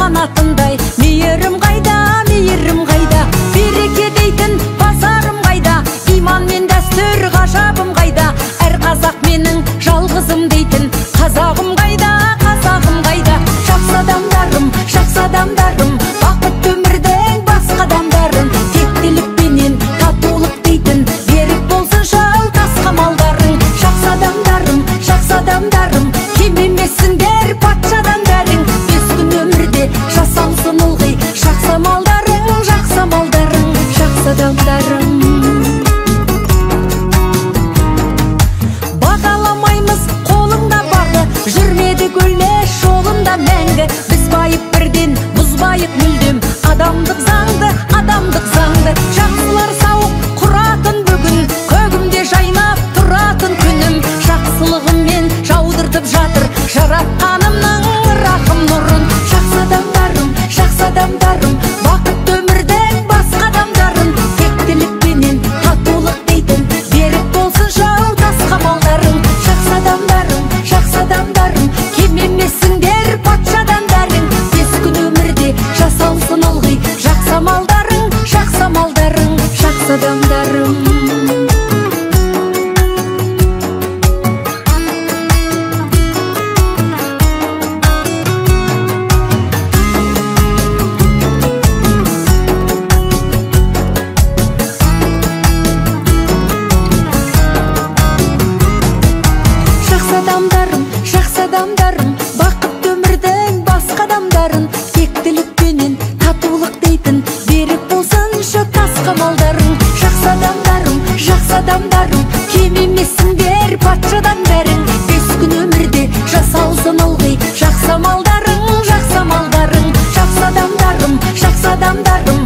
Qanatындай мейірім қайда, мейірім қайда, береке дейтін базарым қайда, иман мен дәстүр ғажабым қайда, әр қазақ менің жалғызым дейтін қазағым қайда, қазағым қайда. Жақсы адамдарым, бақыт өмірдің басқа адамдарым, тектілікпенен татулық дейтін берік болсын жау тасқа малдарың. Жақсы адамдарым, кем емессіңдер патшадан бәрің, жасалсын ылғи жақсы малдарың, жақсы малдарың, жақсы адамдарың. Бағаламаймыз қолыңда бағы, жүрмеді гүлдер жолында мәңгі. Біз байып бірден, бұзбайық мүлдем адамдық заңды. Жақсылар сауық құратын бүгін, көгімде жайнап тұратын күнім. Жақсылығыммен жаудыртып жатыр жаратқанымның рахым нұрын. Жақсы адамдарым, бақыт өмірдің басқа адамдарым, тектілікпенен татулық дейтін берік болсын жау тасқа малдарың. Жақсы адамдарым, кем емессіңдер патшадан бәрің, бес күн өмірде жасалсын ылғи жақсы малдарың, жақсы малдарың, жақсы адамдарым. Жақсы адамдарым, бақыт өмірдің басқа адамдарын, тектілікпенен татулық дейтін берік болсын шы тасқа малдарың. Жақсы адамдарым, кем емессіңдер патшадан бәрің, бес күн өмірде жасалсын ылғи жақсы малдарың, жақсы малдарың. Жақсы адамдарым,